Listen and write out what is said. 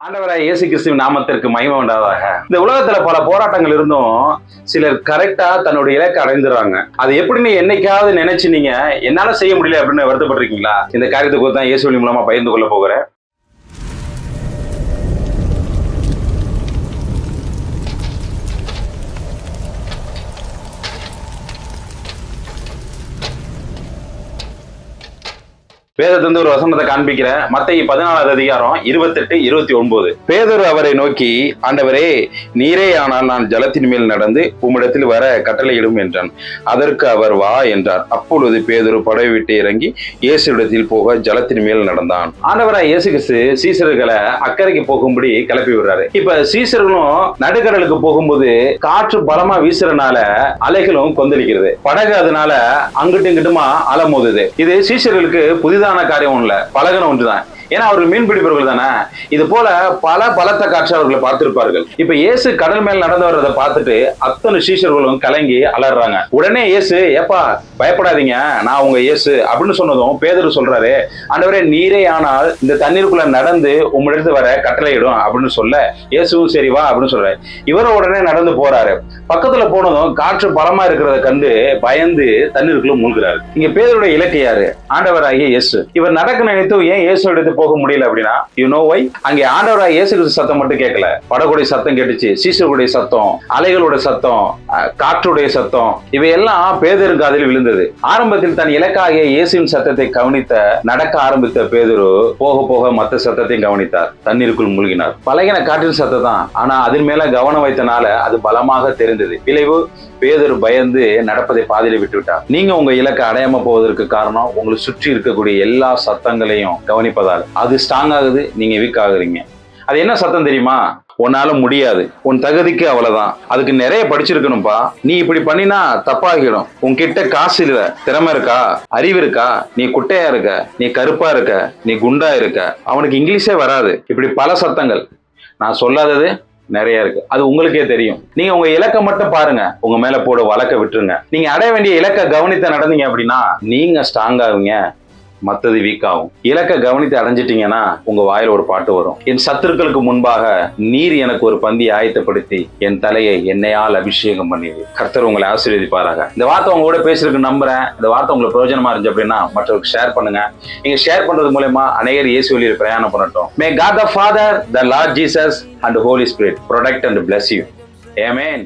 ஆண்டவராய் இயேசு கிறிஸ்துவின் நாமத்திற்கு மகிமை உண்டாவதாக. இந்த உலகத்துல பல போராட்டங்கள் இருந்தும் சிலர் கரெக்டா தன்னுடைய இலக்கை அடைந்துறாங்க. அது எப்படின்னு என்னைக்காவது நினைச்சு நீங்க என்னால செய்ய முடியல அப்படின்னு வருத்தப்பட்டிருக்கீங்களா? இந்த காரியத்தை குறித்து தான் இயேசு மூலமா பகிர்ந்து கொள்ள போகிறேன். வேதத்திலிருந்து ஒரு வசனத்தை காண்பிக்கிறேன். மத்தேயு 14வது அதிகாரம் 28, 29. பேதுரு அவரை நோக்கி, ஆண்டவரே, நீரே ஆனால் நான் ஜலத்தின் மேல் நடந்து உம்மிடத்தில் வர கட்டளையிடும் என்றான். அதற்கு அவர் வா என்றார். அப்பொழுது பேதுரு படவை விட்டு இறங்கி இயேசுவிடத்தில் போக ஜலத்தின் மேல் நடந்தான். ஆண்டவராய் இயேசு கிறிஸ்து சீசர்களை அக்கறைக்கு போகும்படி கிளப்பி விடுறாரு. இப்ப சீசர்களும் நடுக்கடலுக்கு போகும்போது காற்று பலமா வீசுறதுனால அலைகளும் கொந்தளிக்கிறது. படகு அதனால அங்கிட்டு இங்கிட்டுமா அலை மோதுது. இது சீசர்களுக்கு புதிதான காரியம் ஒண்ணுல, பழகின ஒன்றுதான். ஏன்னா அவர்கள் மீன் பிடிப்பவர்கள் தானே. இது போல பல பலத்த காட்சி அவர்களை பார்த்திருப்பார்கள். இப்ப இயேசு கடல் மேல் நடந்து வர்றதை பார்த்துட்டு அத்தனை சீஷர்களும் கலங்கி அலறாங்க. உடனே இயேசு, ஏப்பா பயப்படாதீங்க, நான் உங்க இயேசு அப்படின்னு சொன்னதும் பேதுரு சொல்றாரு, ஆண்டவரே, நீரே ஆனால் இந்த தண்ணீருக்குள்ள நடந்து உம்மிடத்து வர கட்டளையிடும் அப்படின்னு சொல்ல இயேசுவும் சரி வா அப்படின்னு சொல்றாரு. இவரும் உடனே நடந்து போறாரு. பக்கத்துல போனதும் காற்று பலமா இருக்கிறத கண்டு பயந்து தண்ணீருக்குள்ள மூழ்கிறாரு. இங்க பேதுருடைய இலக்கு யாரு? ஆண்டவராகிய இயேசு. இவர் நடக்க நினைத்து ஏன் இயேசு எடுத்து போக முடியல அப்படின்னா, யூ நோ வை? அங்கே ஆண்டவராகிய இயேசு கிறிஸ்து சத்தம் மட்டும் கேட்கல, படகுடைய சத்தம் கேட்டுச்சு, சீசர்களுடைய சத்தம், அலைகளுடைய சத்தம், காற்றுடைய சத்தம், இவையெல்லாம் பேதுருக்கு அதில் விழுந்தது. ஆரம்பத்தில் தன் இலக்காகிய இயேசுவின் சத்தத்தை கவனித்த நடக்க ஆரம்பித்த பேதுரு போக போக மற்ற சத்தத்தையும் கவனித்தார். தண்ணீருக்குள் மூழ்கினார். பழகின காற்றின் சத்தம் தான், ஆனா அதன் மேல கவனம் வைத்தனால அது பலமாக தெரிந்தது. விளைவு, பேதுரு பயந்து நடப்பதை பாதியில விட்டு விட்டார். நீங்க உங்க இலக்கை அடையாம போவதற்கு காரணம் உங்களை சுற்றி இருக்கக்கூடிய எல்லா சத்தங்களையும் கவனிப்பதால். அது ஸ்ட்ராங் ஆகுது, நீங்க வீக் ஆகுறீங்க. அது என்ன சத்தம் தெரியுமா? உன்னால முடியாது, உன் தகுதிக்கு அவ்வளவுதான், அதுக்கு நிறைய படிச்சிருக்கணும்பா, நீ இப்படி பண்ணினா தப்பாகிடும், உன்கிட்ட காசு இல்ல, திறமை இருக்கா, அறிவு இருக்கா, நீ குட்டையா இருக்க, நீ கருப்பா இருக்க, நீ குண்டா இருக்க, அவனுக்கு இங்கிலீஷே வராது. இப்படி பல சத்தங்கள். நான் சொல்லாதது நிறைய இருக்கு, அது உங்களுக்கே தெரியும். நீங்க உங்க இலக்கை மட்டும் பாருங்க, உங்க மேல போட வழக்க விட்டுருங்க. நீங்க அடைய வேண்டிய இலக்கை கவனித்து நடந்தீங்க அப்படின்னா நீங்க ஸ்ட்ராங் ஆகுங்க, மத்தது வீக் ஆகும். இலக்க கவனித்து அடைஞ்சிட்டீங்கன்னா உங்க வாயில ஒரு பாட்டு வரும். என் சத்துருக்களுக்கு முன்பாக நீர் எனக்கு ஒரு பந்தி ஆயத்தப்படுத்தி என் தலையை எண்ணெயால் அபிஷேகம் பண்ணிடு. கர்த்தர் உங்களை ஆசீர்வதிப்பாராக. இந்த வார்த்தை உங்களோட பேசுறதுக்கு நம்புறேன். இந்த வார்த்தை உங்களுக்கு பிரயோஜனமா இருந்துச்சு அப்படின்னா மற்றவருக்கு ஷேர் பண்ணுங்க. நீங்க ஷேர் பண்றது மூலமா அநேகர் இயேசு வழியில் பிரயாணம் பண்ணட்டும். May God the Father, the Lord Jesus and the Holy Spirit protect and bless you. Amen.